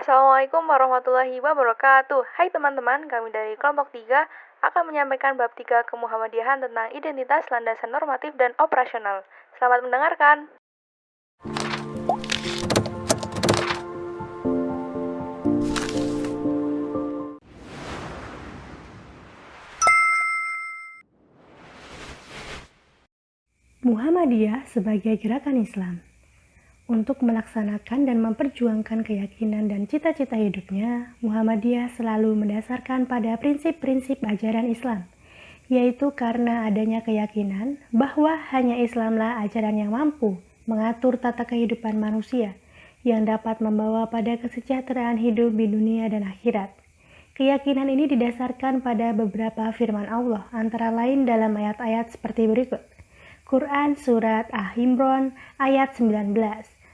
Assalamualaikum warahmatullahi wabarakatuh. Hai teman-teman, kami dari kelompok 3 akan menyampaikan bab 3 kemuhamadiyahan tentang identitas, landasan normatif, dan operasional. Selamat mendengarkan. Muhammadiyah sebagai gerakan Islam. Untuk melaksanakan dan memperjuangkan keyakinan dan cita-cita hidupnya, Muhammadiyah selalu mendasarkan pada prinsip-prinsip ajaran Islam, yaitu karena adanya keyakinan bahwa hanya Islamlah ajaran yang mampu mengatur tata kehidupan manusia yang dapat membawa pada kesejahteraan hidup di dunia dan akhirat. Keyakinan ini didasarkan pada beberapa firman Allah, antara lain dalam ayat-ayat seperti berikut. Quran Surat Al-Imran ayat 19,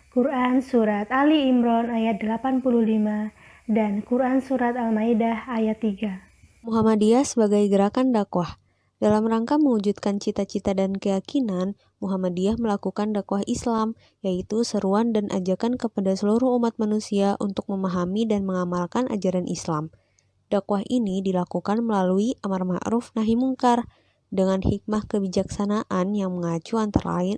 Quran Surat Ali Imran ayat 85, dan Quran Surat Al-Maidah ayat 3. Muhammadiyah sebagai gerakan dakwah. Dalam rangka mewujudkan cita-cita dan keyakinan, Muhammadiyah melakukan dakwah Islam, yaitu seruan dan ajakan kepada seluruh umat manusia untuk memahami dan mengamalkan ajaran Islam. Dakwah ini dilakukan melalui amar ma'ruf nahi mungkar, dengan hikmah kebijaksanaan yang mengacu antara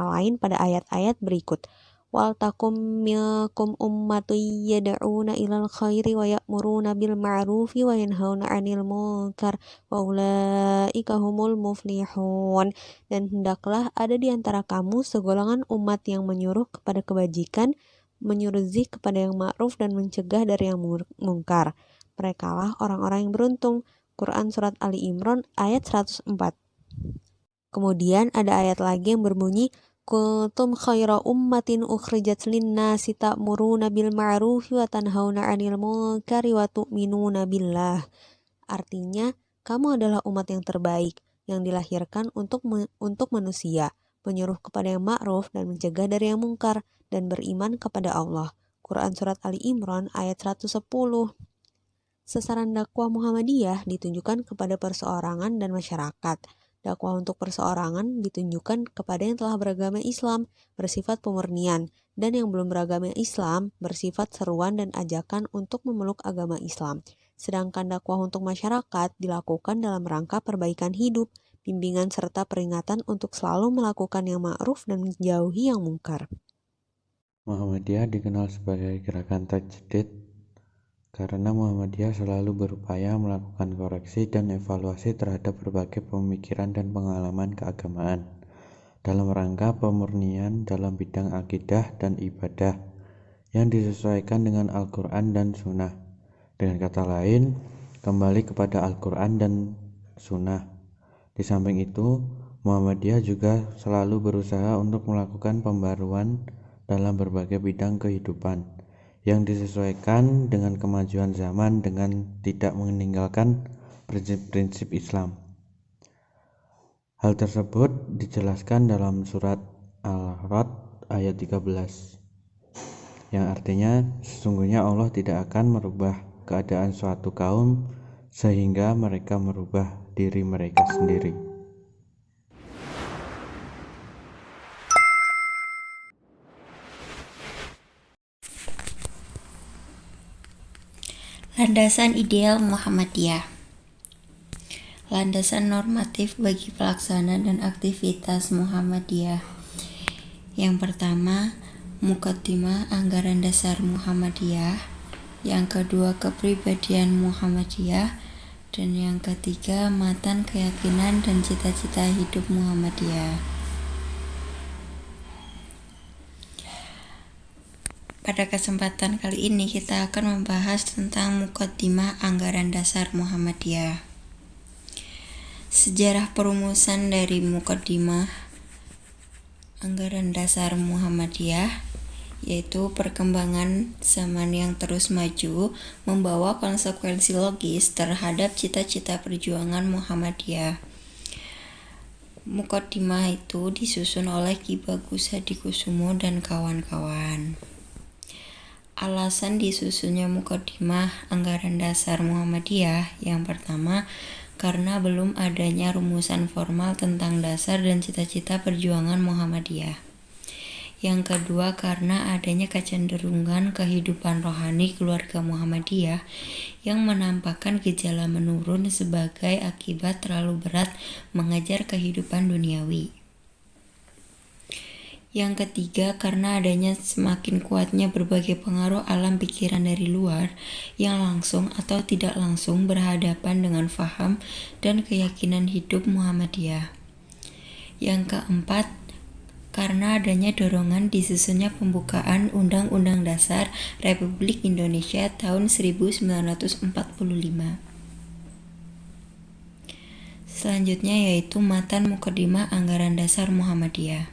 lain pada ayat-ayat berikut. Wal takum minkum ummatun yad'una ilal khairi wa ya'muruna bil ma'rufi wa yanhauna 'anil munkar wa ulaika humul muflihun. Dan hendaklah ada di antara kamu segolongan umat yang menyuruh kepada kebajikan, menyuruh kepada yang ma'ruf, dan mencegah dari yang mungkar. Merekalah orang-orang yang beruntung. Quran Surat Ali Imran ayat 104. Kemudian ada ayat lagi yang berbunyi, kuntum khaira ummatin ukhrijat linnasi ta'muruna bil ma'rufi wa tanhauna 'anil munkari wa tu'minuna billah. Artinya, kamu adalah umat yang terbaik yang dilahirkan untuk manusia, menyuruh kepada yang ma'ruf dan mencegah dari yang mungkar, dan beriman kepada Allah. Quran Surat Ali Imran ayat 110. Sasaran dakwah Muhammadiyah ditunjukkan kepada perseorangan dan masyarakat. Dakwah untuk perseorangan ditunjukkan kepada yang telah beragama Islam, bersifat pemurnian, dan yang belum beragama Islam, bersifat seruan dan ajakan untuk memeluk agama Islam. Sedangkan dakwah untuk masyarakat dilakukan dalam rangka perbaikan hidup, bimbingan serta peringatan untuk selalu melakukan yang ma'ruf dan menjauhi yang mungkar. Muhammadiyah dikenal sebagai gerakan tajdid karena Muhammadiyah selalu berupaya melakukan koreksi dan evaluasi terhadap berbagai pemikiran dan pengalaman keagamaan dalam rangka pemurnian dalam bidang akidah dan ibadah yang disesuaikan dengan Al-Quran dan Sunnah. Dengan kata lain, kembali kepada Al-Quran dan Sunnah. Di samping itu, Muhammadiyah juga selalu berusaha untuk melakukan pembaruan dalam berbagai bidang kehidupan yang disesuaikan dengan kemajuan zaman dengan tidak meninggalkan prinsip-prinsip Islam. Hal tersebut dijelaskan dalam surat Al-Ra'd ayat 13, yang artinya sesungguhnya Allah tidak akan merubah keadaan suatu kaum sehingga mereka merubah diri mereka sendiri. Landasan ideal Muhammadiyah. Landasan normatif bagi pelaksanaan dan aktivitas Muhammadiyah. Yang pertama, Muqaddimah anggaran dasar Muhammadiyah. Yang kedua, kepribadian Muhammadiyah. Dan yang ketiga, matan keyakinan dan cita-cita hidup Muhammadiyah. Pada kesempatan kali ini kita akan membahas tentang Muqaddimah anggaran dasar Muhammadiyah. Sejarah perumusan dari Muqaddimah anggaran dasar Muhammadiyah, yaitu perkembangan zaman yang terus maju membawa konsekuensi logis terhadap cita-cita perjuangan Muhammadiyah. Muqaddimah itu disusun oleh Ki Bagus Hadikusumo dan kawan-kawan. Alasan disusunnya Muqaddimah anggaran dasar Muhammadiyah, yang pertama, karena belum adanya rumusan formal tentang dasar dan cita-cita perjuangan Muhammadiyah. Yang kedua, karena adanya kecenderungan kehidupan rohani keluarga Muhammadiyah yang menampakkan gejala menurun sebagai akibat terlalu berat mengejar kehidupan duniawi. Yang ketiga, karena adanya semakin kuatnya berbagai pengaruh alam pikiran dari luar yang langsung atau tidak langsung berhadapan dengan faham dan keyakinan hidup Muhammadiyah. Yang keempat, karena adanya dorongan disusunnya pembukaan Undang-Undang Dasar Republik Indonesia tahun 1945. Selanjutnya yaitu matan Muqaddimah Anggaran Dasar Muhammadiyah.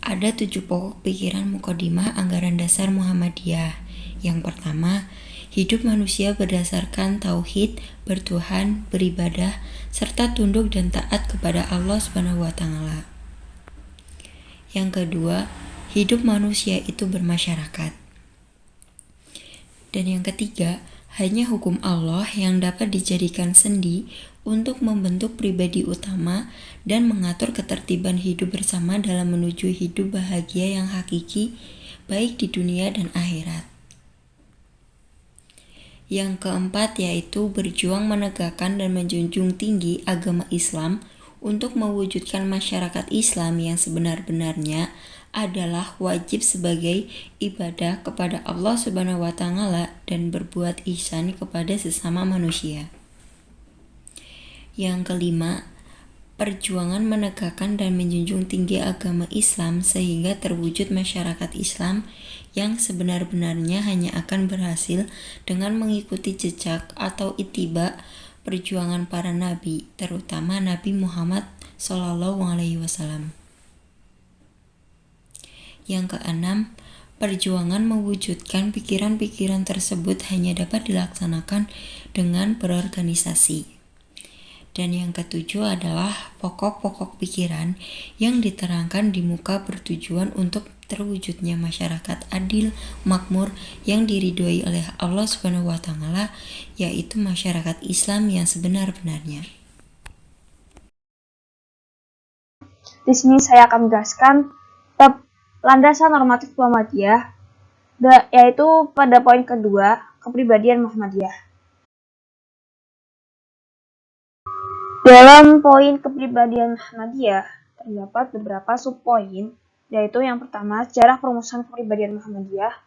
Ada 7 pokok pikiran Muqaddimah Anggaran Dasar Muhammadiyah. Yang pertama, hidup manusia berdasarkan tauhid, bertuhan, beribadah, serta tunduk dan taat kepada Allah SWT. Yang kedua, hidup manusia itu bermasyarakat. Dan yang ketiga, hanya hukum Allah yang dapat dijadikan sendi untuk membentuk pribadi utama dan mengatur ketertiban hidup bersama dalam menuju hidup bahagia yang hakiki, baik di dunia dan akhirat. Yang keempat yaitu berjuang menegakkan dan menjunjung tinggi agama Islam untuk mewujudkan masyarakat Islam yang sebenar-benarnya adalah wajib sebagai ibadah kepada Allah SWT dan berbuat ihsan kepada sesama manusia. Yang kelima, perjuangan menegakkan dan menjunjung tinggi agama Islam sehingga terwujud masyarakat Islam yang sebenar-benarnya hanya akan berhasil dengan mengikuti jejak atau ittiba perjuangan para nabi, terutama Nabi Muhammad SAW. Yang keenam, perjuangan mewujudkan pikiran-pikiran tersebut hanya dapat dilaksanakan dengan berorganisasi. Dan yang ketujuh adalah pokok-pokok pikiran yang diterangkan di muka bertujuan untuk terwujudnya masyarakat adil, makmur, yang diridhoi oleh Allah SWT, yaitu masyarakat Islam yang sebenar-benarnya. Di sini saya akan menjelaskan landasan normatif Muhammadiyah, yaitu pada poin kedua, kepribadian Muhammadiyah. Dalam poin kepribadian Muhammadiyah terdapat beberapa subpoin, yaitu yang pertama sejarah perumusan kepribadian Muhammadiyah,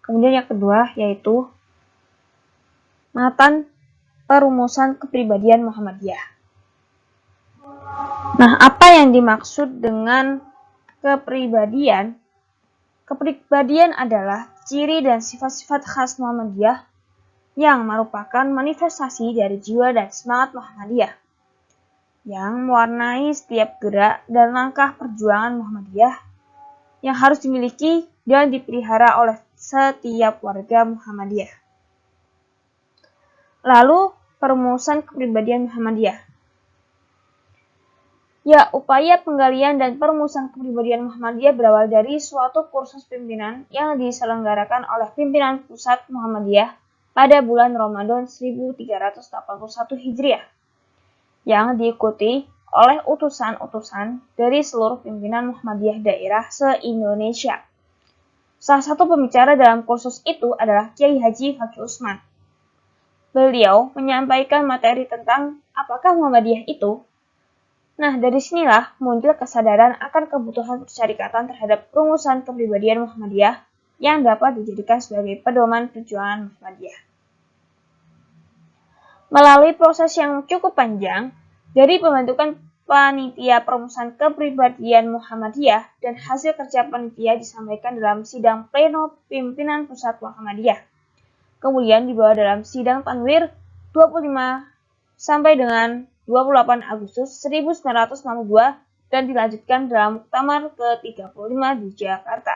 kemudian yang kedua yaitu matan perumusan kepribadian Muhammadiyah. Nah, apa yang dimaksud dengan kepribadian? Kepribadian adalah ciri dan sifat-sifat khas Muhammadiyah yang merupakan manifestasi dari jiwa dan semangat Muhammadiyah yang mewarnai setiap gerak dan langkah perjuangan Muhammadiyah yang harus dimiliki dan dipelihara oleh setiap warga Muhammadiyah. Lalu, perumusan kepribadian Muhammadiyah. Ya, upaya penggalian dan perumusan kepribadian Muhammadiyah berawal dari suatu kursus pimpinan yang diselenggarakan oleh pimpinan pusat Muhammadiyah pada bulan Ramadan 1381 Hijriah, yang diikuti oleh utusan-utusan dari seluruh pimpinan Muhammadiyah daerah se-Indonesia. Salah satu pembicara dalam kursus itu adalah Kiai Haji Fakih Usman. Beliau menyampaikan materi tentang apakah Muhammadiyah itu. Nah, dari sinilah muncul kesadaran akan kebutuhan persyarikatan terhadap perumusan kepribadian Muhammadiyah yang dapat dijadikan sebagai pedoman perjuangan Muhammadiyah. Melalui proses yang cukup panjang, dari pembentukan panitia perumusan kepribadian Muhammadiyah dan hasil kerja panitia disampaikan dalam sidang pleno pimpinan pusat Muhammadiyah. Kemudian dibawa dalam sidang tanwir 25 sampai dengan 28 Agustus 1962 dan dilanjutkan dalam muktamar ke-35 di Jakarta.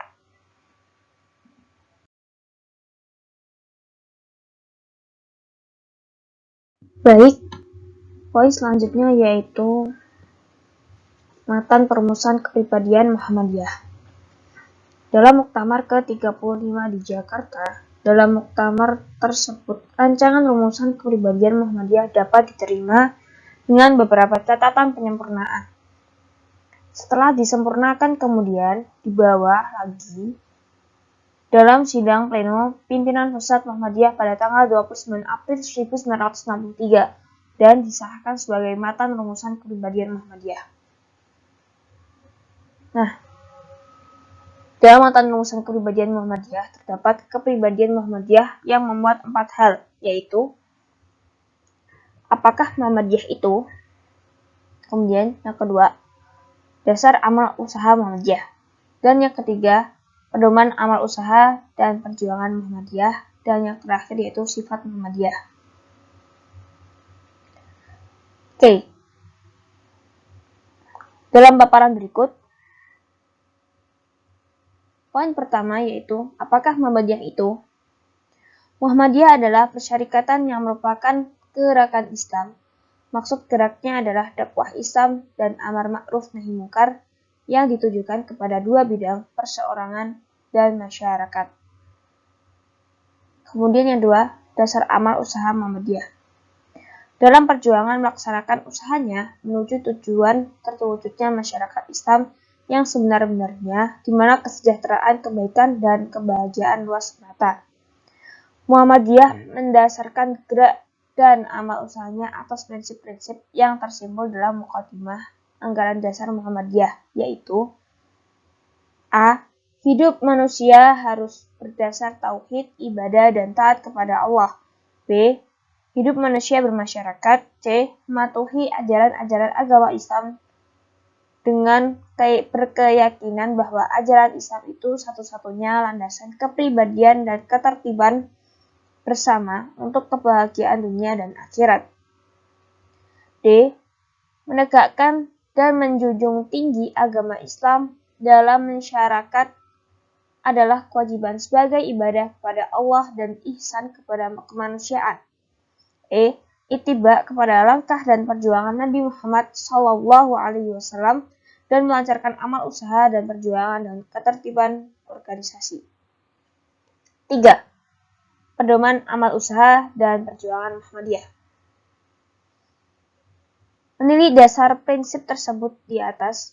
Baik, poin selanjutnya yaitu matan perumusan kepribadian Muhammadiyah. Dalam muktamar ke-35 di Jakarta, dalam muktamar tersebut, rancangan rumusan kepribadian Muhammadiyah dapat diterima dengan beberapa catatan penyempurnaan. setelah disempurnakan kemudian dibawa lagi dalam sidang pleno pimpinan pusat Muhammadiyah pada tanggal 29 April 1963 dan disahkan sebagai matan rumusan kepribadian Muhammadiyah. Nah, dalam matan rumusan kepribadian Muhammadiyah terdapat kepribadian Muhammadiyah yang memuat 4 hal, yaitu apakah Muhammadiyah itu? Kemudian yang kedua, dasar amal usaha Muhammadiyah. Dan yang ketiga, pedoman amal usaha dan perjuangan Muhammadiyah. Dan yang terakhir yaitu sifat Muhammadiyah. Oke. Dalam paparan berikut, poin pertama yaitu apakah Muhammadiyah itu? Muhammadiyah adalah persyarikatan yang merupakan gerakan Islam. Maksud geraknya adalah dakwah Islam dan amar ma'ruf nahi munkar yang ditujukan kepada dua bidang, perseorangan dan masyarakat. Kemudian yang dua, dasar amal usaha Muhammadiyah. Dalam perjuangan melaksanakan usahanya menuju tujuan terwujudnya masyarakat Islam yang sebenar-benarnya, di mana kesejahteraan, kebaikan, dan kebahagiaan luas merata. Muhammadiyah mendasarkan gerak dan amal usahanya atas prinsip-prinsip yang tersimpul dalam mukadimah anggaran dasar Muhammadiyah, yaitu A. Hidup manusia harus berdasar tauhid, ibadah, dan taat kepada Allah. B. Hidup manusia bermasyarakat. C. Mematuhi ajaran-ajaran agama Islam dengan berkeyakinan bahwa ajaran Islam itu satu-satunya landasan kepribadian dan ketertiban bersama untuk kebahagiaan dunia dan akhirat. D. Menegakkan dan menjunjung tinggi agama Islam dalam masyarakat adalah kewajiban sebagai ibadah kepada Allah dan ihsan kepada kemanusiaan. E. Ittiba kepada langkah dan perjuangan Nabi Muhammad SAW dan melancarkan amal usaha dan perjuangan dan ketertiban organisasi. 3. Pedoman amal usaha dan perjuangan Muhammadiyah. Menilai dasar prinsip tersebut di atas,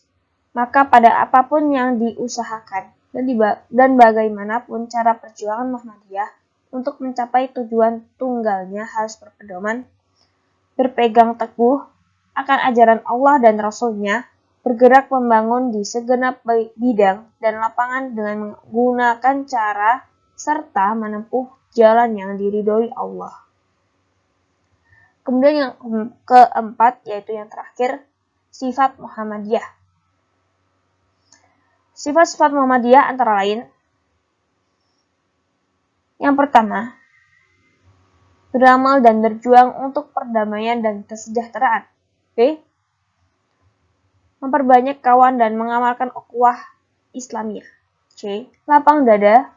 maka pada apapun yang diusahakan dan bagaimanapun cara perjuangan Muhammadiyah untuk mencapai tujuan tunggalnya harus berpedoman, berpegang teguh akan ajaran Allah dan Rasul-Nya, bergerak membangun di segenap bidang dan lapangan dengan menggunakan cara serta menempuh jalan yang diridhoi Allah. Kemudian yang keempat, yaitu yang terakhir, sifat Muhammadiyah. Sifat-sifat Muhammadiyah antara lain, yang pertama, beramal dan berjuang untuk perdamaian dan kesejahteraan. B. Memperbanyak kawan dan mengamalkan ukhuwah Islamiyah. C. Lapang dada,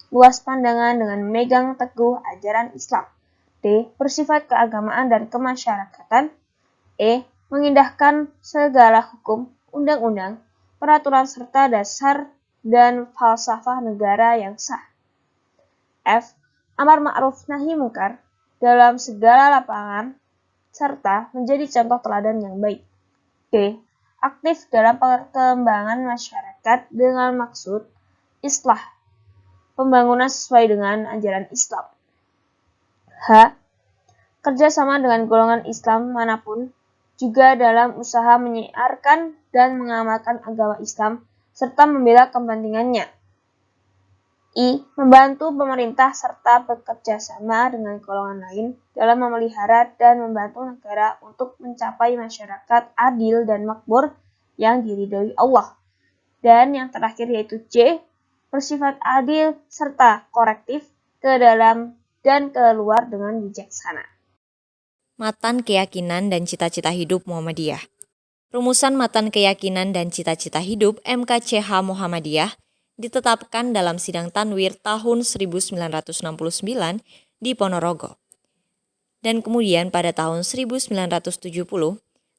luas pandangan dengan memegang teguh ajaran Islam. D. Bersifat keagamaan dan kemasyarakatan. E. Mengindahkan segala hukum, undang-undang, peraturan serta dasar dan falsafah negara yang sah. F. Amar ma'ruf nahi munkar dalam segala lapangan serta menjadi contoh teladan yang baik. D. Aktif dalam perkembangan masyarakat dengan maksud islah, pembangunan sesuai dengan ajaran Islam. H. Kerjasama dengan golongan Islam manapun, juga dalam usaha menyiarkan dan mengamalkan agama Islam, serta membela kepentingannya. I. Membantu pemerintah serta bekerja sama dengan golongan lain dalam memelihara dan membantu negara untuk mencapai masyarakat adil dan makmur yang diridhoi Allah. Dan yang terakhir yaitu C. Bersifat adil serta korektif ke dalam dan keluar dengan bijaksana. Matan Keyakinan dan Cita-Cita Hidup Muhammadiyah. Rumusan Matan Keyakinan dan Cita-Cita Hidup MKCH Muhammadiyah ditetapkan dalam Sidang Tanwir tahun 1969 di Ponorogo. Dan kemudian pada tahun 1970,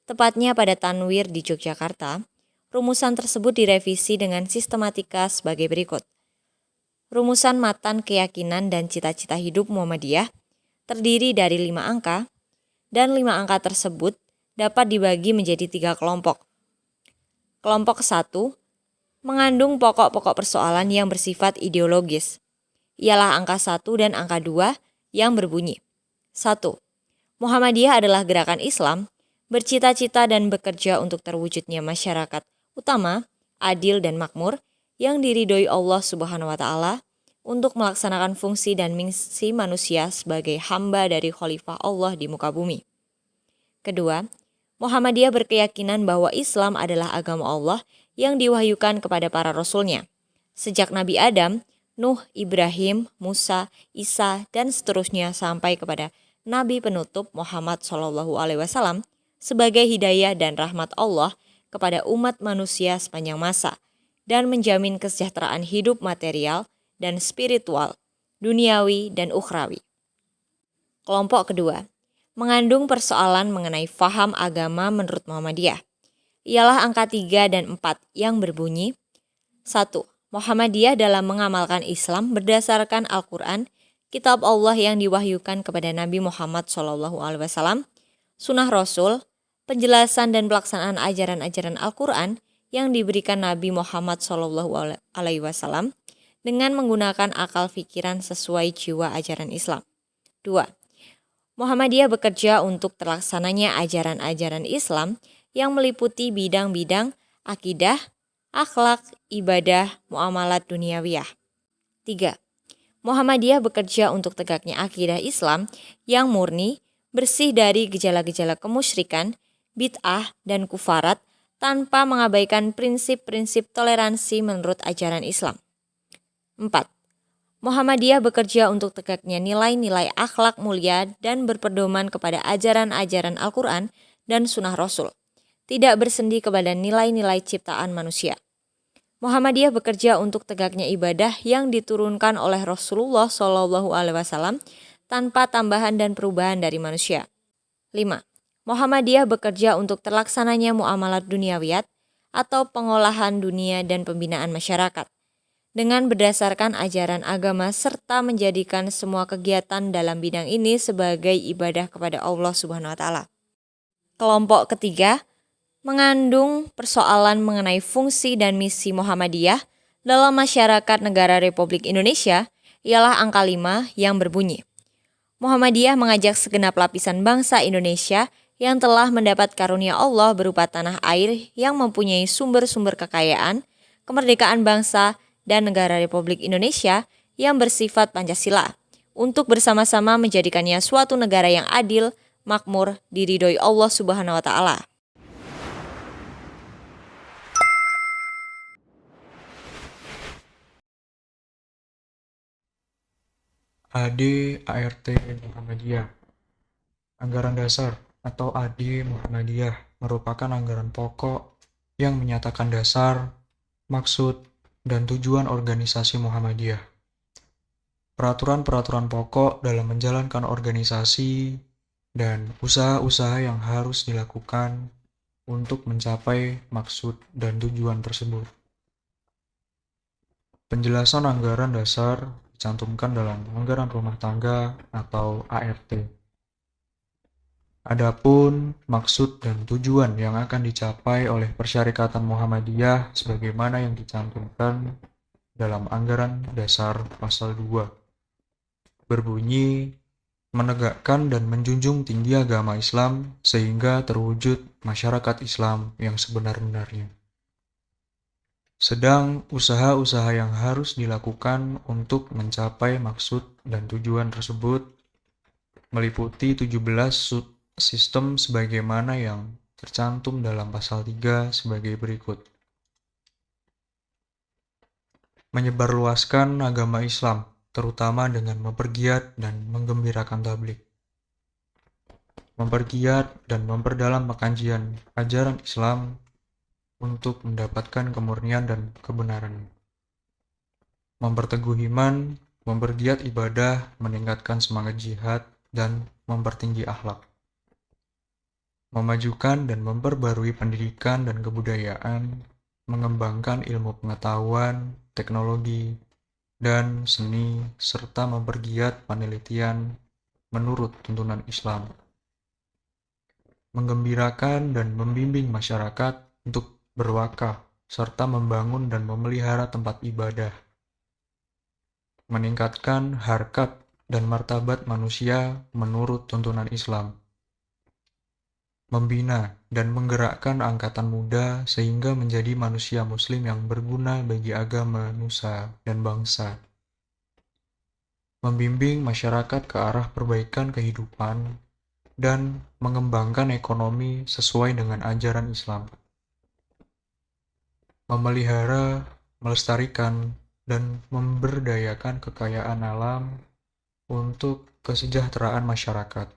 tepatnya pada Tanwir di Yogyakarta, rumusan tersebut direvisi dengan sistematika sebagai berikut. Rumusan Matan Keyakinan dan Cita-Cita Hidup Muhammadiyah terdiri dari 5 angka, dan 5 angka tersebut dapat dibagi menjadi 3 kelompok. Kelompok 1 mengandung pokok-pokok persoalan yang bersifat ideologis. Ialah angka 1 dan angka 2 yang berbunyi. 1. Muhammadiyah adalah gerakan Islam, bercita-cita dan bekerja untuk terwujudnya masyarakat utama, adil dan makmur, yang diridhoi Allah Subhanahu wa Ta'ala untuk melaksanakan fungsi dan misi manusia sebagai hamba dari khalifah Allah di muka bumi. Kedua, Muhammadiyah berkeyakinan bahwa Islam adalah agama Allah yang diwahyukan kepada para rasulnya. Sejak Nabi Adam, Nuh, Ibrahim, Musa, Isa, dan seterusnya sampai kepada Nabi penutup Muhammad SAW sebagai hidayah dan rahmat Allah kepada umat manusia sepanjang masa dan menjamin kesejahteraan hidup material dan spiritual, duniawi dan ukhrawi. Kelompok kedua mengandung persoalan mengenai faham agama menurut Muhammadiyah. Ialah angka 3 dan 4 yang berbunyi. 1. Muhammadiyah dalam mengamalkan Islam berdasarkan Al-Quran, kitab Allah yang diwahyukan kepada Nabi Muhammad SAW, sunnah Rasul, penjelasan dan pelaksanaan ajaran-ajaran Al-Quran yang diberikan Nabi Muhammad SAW dengan menggunakan akal pikiran sesuai jiwa ajaran Islam. 2. Muhammadiyah bekerja untuk terlaksananya ajaran-ajaran Islam yang meliputi bidang-bidang akidah, akhlak, ibadah, muamalat duniawiyah. 3. Muhammadiyah bekerja untuk tegaknya akidah Islam yang murni, bersih dari gejala-gejala kemusyrikan, bid'ah, dan kufarat tanpa mengabaikan prinsip-prinsip toleransi menurut ajaran Islam. 4. Muhammadiyah bekerja untuk tegaknya nilai-nilai akhlak mulia dan berpedoman kepada ajaran-ajaran Al-Quran dan sunnah Rasul, tidak bersendi kepada nilai-nilai ciptaan manusia. Muhammadiyah bekerja untuk tegaknya ibadah yang diturunkan oleh Rasulullah SAW tanpa tambahan dan perubahan dari manusia. 5. Muhammadiyah bekerja untuk terlaksananya muamalat duniawiyat atau pengolahan dunia dan pembinaan masyarakat dengan berdasarkan ajaran agama serta menjadikan semua kegiatan dalam bidang ini sebagai ibadah kepada Allah Subhanahu wa Ta'ala. Kelompok ketiga mengandung persoalan mengenai fungsi dan misi Muhammadiyah dalam masyarakat negara Republik Indonesia, ialah angka 5 yang berbunyi. Muhammadiyah mengajak segenap lapisan bangsa Indonesia yang telah mendapat karunia Allah berupa tanah air yang mempunyai sumber-sumber kekayaan, kemerdekaan bangsa, dan negara Republik Indonesia yang bersifat Pancasila, untuk bersama-sama menjadikannya suatu negara yang adil, makmur, diridhoi Allah Subhanahu wa Ta'ala. AD ART Muhammadiyah. Anggaran dasar atau AD Muhammadiyah merupakan anggaran pokok yang menyatakan dasar, maksud, dan tujuan organisasi Muhammadiyah. Peraturan-peraturan pokok dalam menjalankan organisasi dan usaha-usaha yang harus dilakukan untuk mencapai maksud dan tujuan tersebut. Penjelasan anggaran dasar dicantumkan dalam anggaran rumah tangga atau ART. Adapun maksud dan tujuan yang akan dicapai oleh Persyarikatan Muhammadiyah sebagaimana yang dicantumkan dalam anggaran dasar pasal 2 berbunyi menegakkan dan menjunjung tinggi agama Islam sehingga terwujud masyarakat Islam yang sebenar-benarnya. Sedang usaha-usaha yang harus dilakukan untuk mencapai maksud dan tujuan tersebut meliputi 17 sistem sebagaimana yang tercantum dalam pasal 3 sebagai berikut. Menyebarluaskan agama Islam, terutama dengan mempergiat dan menggembirakan tabligh. Mempergiat dan memperdalam pengkajian ajaran Islam untuk mendapatkan kemurnian dan kebenaran. Memperteguh iman, mempergiat ibadah, meningkatkan semangat jihad, dan mempertinggi akhlak. Memajukan dan memperbarui pendidikan dan kebudayaan, mengembangkan ilmu pengetahuan, teknologi, dan seni, serta mempergiat penelitian menurut tuntunan Islam. Menggembirakan dan membimbing masyarakat untuk berwakaf, serta membangun dan memelihara tempat ibadah, meningkatkan harkat dan martabat manusia menurut tuntunan Islam, membina dan menggerakkan angkatan muda sehingga menjadi manusia muslim yang berguna bagi agama, nusa, dan bangsa, membimbing masyarakat ke arah perbaikan kehidupan, dan mengembangkan ekonomi sesuai dengan ajaran Islam, memelihara, melestarikan, dan memberdayakan kekayaan alam untuk kesejahteraan masyarakat,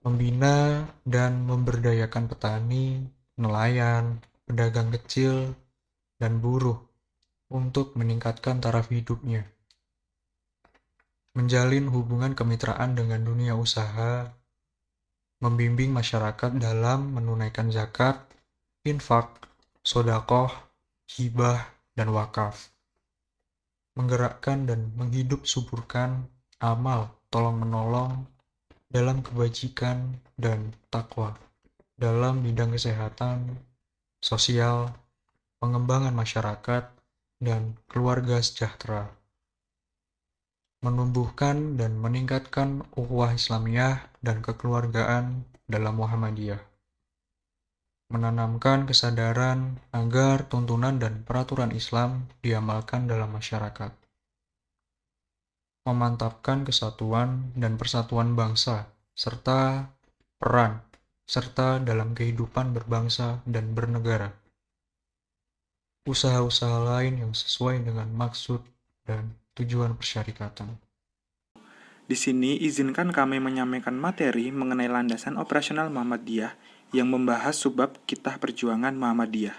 membina dan memberdayakan petani, nelayan, pedagang kecil, dan buruh untuk meningkatkan taraf hidupnya, menjalin hubungan kemitraan dengan dunia usaha, membimbing masyarakat dalam menunaikan zakat, infak, sedekah, hibah, dan wakaf, menggerakkan dan menghidup suburkan amal tolong-menolong dalam kebajikan dan takwa, dalam bidang kesehatan, sosial, pengembangan masyarakat, dan keluarga sejahtera, menumbuhkan dan meningkatkan ukhuwah Islamiyah dan kekeluargaan dalam Muhammadiyah, menanamkan kesadaran agar tuntunan dan peraturan Islam diamalkan dalam masyarakat, memantapkan kesatuan dan persatuan bangsa, serta peran serta dalam kehidupan berbangsa dan bernegara. Usaha-usaha lain yang sesuai dengan maksud dan tujuan persyarikatan. Di sini izinkan kami menyampaikan materi mengenai landasan operasional Muhammadiyah yang membahas subbab Kitab Perjuangan Muhammadiyah.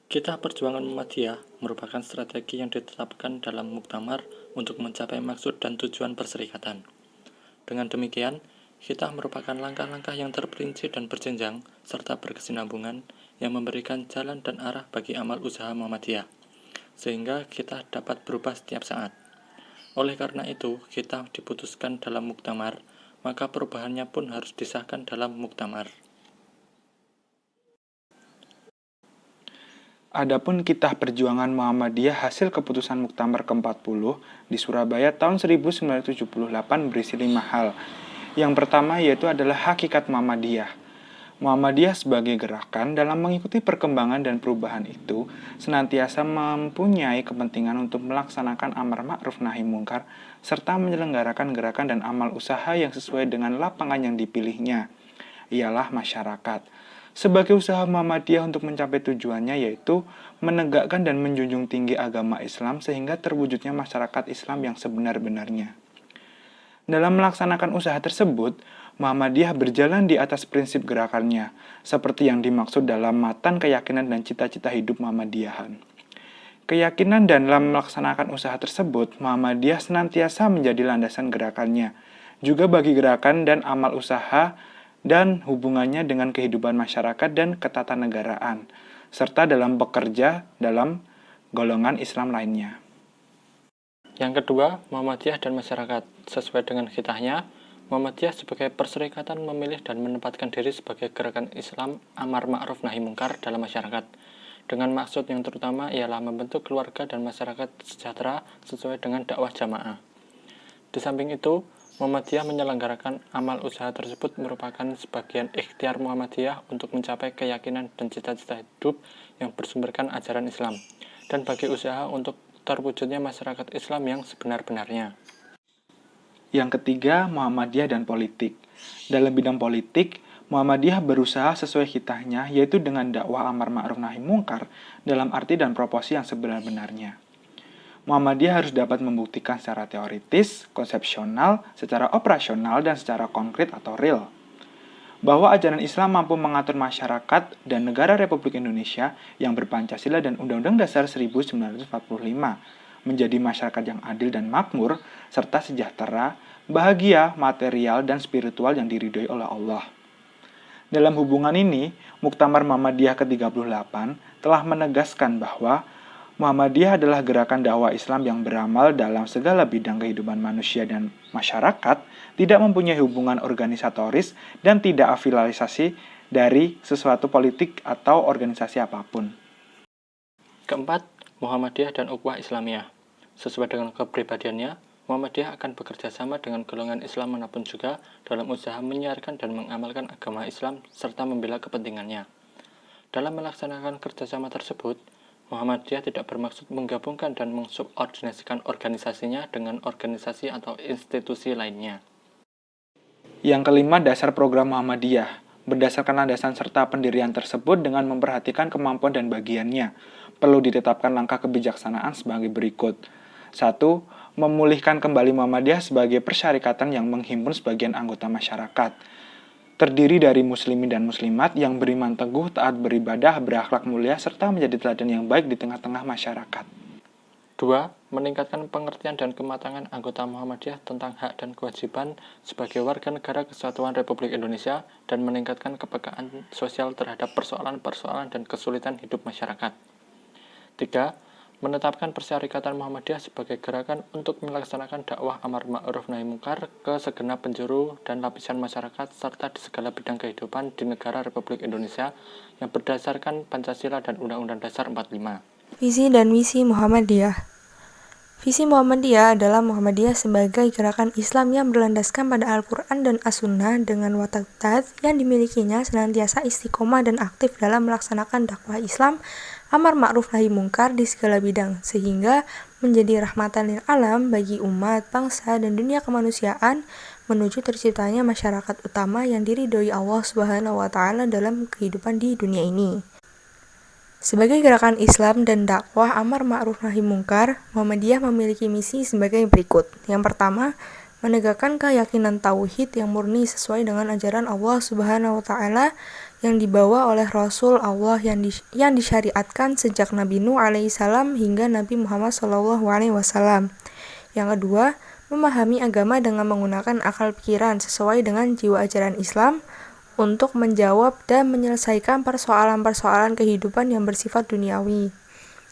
Kitab Perjuangan Muhammadiyah merupakan strategi yang ditetapkan dalam muktamar untuk mencapai maksud dan tujuan perserikatan. Dengan demikian, kitab merupakan langkah-langkah yang terperinci dan berjenjang serta berkesinambungan yang memberikan jalan dan arah bagi amal usaha Muhammadiyah, sehingga kita dapat berubah setiap saat. Oleh karena itu, kitab diputuskan dalam muktamar, maka perubahannya pun harus disahkan dalam muktamar. Adapun Kitab Perjuangan Muhammadiyah hasil keputusan Muktamar ke-40 di Surabaya tahun 1978 berisi 5 hal. Yang pertama yaitu adalah hakikat Muhammadiyah. Muhammadiyah sebagai gerakan dalam mengikuti perkembangan dan perubahan itu senantiasa mempunyai kepentingan untuk melaksanakan amar ma'ruf nahi mungkar serta menyelenggarakan gerakan dan amal usaha yang sesuai dengan lapangan yang dipilihnya, ialah masyarakat. Sebagai usaha Muhammadiyah untuk mencapai tujuannya yaitu menegakkan dan menjunjung tinggi agama Islam sehingga terwujudnya masyarakat Islam yang sebenar-benarnya. Dalam melaksanakan usaha tersebut, Muhammadiyah berjalan di atas prinsip gerakannya, seperti yang dimaksud dalam matan keyakinan dan cita-cita hidup Muhammadiyahan. Keyakinan dan dalam melaksanakan usaha tersebut, Muhammadiyah senantiasa menjadi landasan gerakannya, juga bagi gerakan dan amal usaha dan hubungannya dengan kehidupan masyarakat dan ketatanegaraan, serta dalam bekerja dalam golongan Islam lainnya. Yang kedua, Muhammadiyah dan masyarakat. Sesuai dengan khitahnya, Muhammadiyah sebagai perserikatan memilih dan menempatkan diri sebagai gerakan Islam amar ma'ruf nahi mungkar dalam masyarakat, dengan maksud yang terutama ialah membentuk keluarga dan masyarakat sejahtera sesuai dengan dakwah jamaah. Di samping itu, Muhammadiyah menyelenggarakan amal usaha tersebut merupakan sebagian ikhtiar Muhammadiyah untuk mencapai keyakinan dan cita-cita hidup yang bersumberkan ajaran Islam, dan bagi usaha untuk terwujudnya masyarakat Islam yang sebenar-benarnya. Yang ketiga, Muhammadiyah dan politik. Dalam bidang politik, Muhammadiyah berusaha sesuai khitahnya, yaitu dengan dakwah amar ma'ruf nahi mungkar dalam arti dan proporsi yang sebenar-benarnya. Muhammadiyah harus dapat membuktikan secara teoritis, konsepsional, secara operasional, dan secara konkret atau real bahwa ajaran Islam mampu mengatur masyarakat dan negara Republik Indonesia yang berpancasila dan Undang-Undang Dasar 1945 menjadi masyarakat yang adil dan makmur, serta sejahtera, bahagia, material, dan spiritual yang diridhoi oleh Allah. Dalam hubungan ini, Muktamar Muhammadiyah ke-38 telah menegaskan bahwa Muhammadiyah adalah gerakan dakwah Islam yang beramal dalam segala bidang kehidupan manusia dan masyarakat, tidak mempunyai hubungan organisatoris, dan tidak afiliasi dari sesuatu politik atau organisasi apapun. Keempat, Muhammadiyah dan ukhuwah Islamiyah. Sesuai dengan kepribadiannya, Muhammadiyah akan bekerja sama dengan golongan Islam manapun juga dalam usaha menyiarkan dan mengamalkan agama Islam serta membela kepentingannya. Dalam melaksanakan kerjasama tersebut, Muhammadiyah tidak bermaksud menggabungkan dan mensubordinasikan organisasinya dengan organisasi atau institusi lainnya. Yang kelima, dasar program Muhammadiyah. Berdasarkan landasan serta pendirian tersebut dengan memperhatikan kemampuan dan bagiannya, perlu ditetapkan langkah kebijaksanaan sebagai berikut. 1. Memulihkan kembali Muhammadiyah sebagai persyarikatan yang menghimpun sebagian anggota masyarakat. Terdiri dari muslimin dan muslimat yang beriman teguh, taat beribadah, berakhlak mulia, serta menjadi teladan yang baik di tengah-tengah masyarakat. 2. Meningkatkan pengertian dan kematangan anggota Muhammadiyah tentang hak dan kewajiban sebagai warga negara Kesatuan Republik Indonesia dan meningkatkan kepekaan sosial terhadap persoalan-persoalan dan kesulitan hidup masyarakat. 3. Menetapkan Persyarikatan Muhammadiyah sebagai gerakan untuk melaksanakan dakwah amar ma'ruf nahi munkar ke segenap penjuru dan lapisan masyarakat serta di segala bidang kehidupan di negara Republik Indonesia yang berdasarkan Pancasila dan Undang-Undang Dasar 45. Visi dan misi Muhammadiyah. Visi Muhammadiyah adalah Muhammadiyah sebagai gerakan Islam yang berlandaskan pada Al-Quran dan As-Sunnah dengan watak taat yang dimilikinya senantiasa istiqomah dan aktif dalam melaksanakan dakwah Islam amar ma'ruf nahi munkar di segala bidang, sehingga menjadi rahmatan lil alam bagi umat, bangsa, dan dunia kemanusiaan menuju terciptanya masyarakat utama yang diridhoi Allah Subhanahu wa Ta'ala dalam kehidupan di dunia ini. Sebagai gerakan Islam dan dakwah amar ma'ruf nahi munkar, Muhammadiyah memiliki misi sebagai berikut. Yang pertama, menegakkan keyakinan tauhid yang murni sesuai dengan ajaran Allah Subhanahu wa Ta'ala yang dibawa oleh Rasul Allah yang disyariatkan sejak Nabi Nuh alaihissalam hingga Nabi Muhammad SAW. Yang kedua, memahami agama dengan menggunakan akal pikiran sesuai dengan jiwa ajaran Islam untuk menjawab dan menyelesaikan persoalan-persoalan kehidupan yang bersifat duniawi.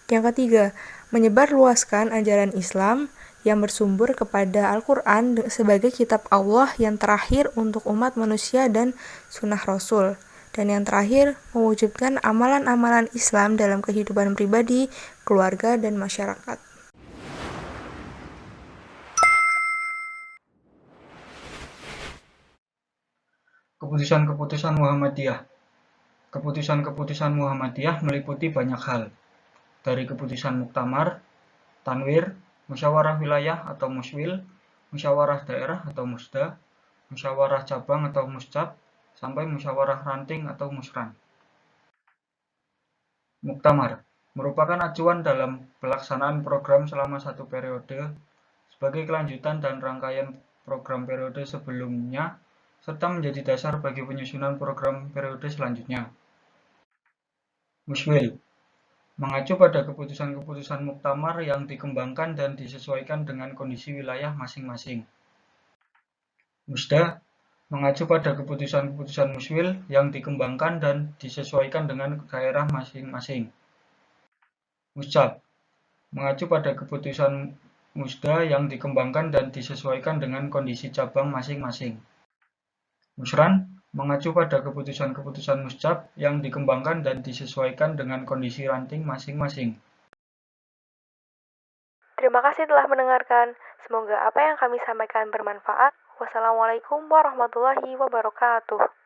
Yang ketiga, menyebarluaskan ajaran Islam yang bersumber kepada Al-Quran sebagai kitab Allah yang terakhir untuk umat manusia dan sunnah Rasul. Dan yang terakhir, mewujudkan amalan-amalan Islam dalam kehidupan pribadi, keluarga, dan masyarakat. Keputusan-keputusan Muhammadiyah. Keputusan-keputusan Muhammadiyah meliputi banyak hal, dari keputusan muktamar, tanwir, musyawarah wilayah atau muswil, musyawarah daerah atau musda, musyawarah cabang atau muscab, sampai musyawarah ranting atau musran. Muktamar merupakan acuan dalam pelaksanaan program selama satu periode sebagai kelanjutan dan rangkaian program periode sebelumnya serta menjadi dasar bagi penyusunan program periode selanjutnya. Muswil mengacu pada keputusan-keputusan muktamar yang dikembangkan dan disesuaikan dengan kondisi wilayah masing-masing. Musda mengacu pada keputusan-keputusan muswil yang dikembangkan dan disesuaikan dengan daerah masing-masing. Muscab mengacu pada keputusan musda yang dikembangkan dan disesuaikan dengan kondisi cabang masing-masing. Musran mengacu pada keputusan-keputusan muscab yang dikembangkan dan disesuaikan dengan kondisi ranting masing-masing. Terima kasih telah mendengarkan. Semoga apa yang kami sampaikan bermanfaat. Wassalamualaikum warahmatullahi wabarakatuh.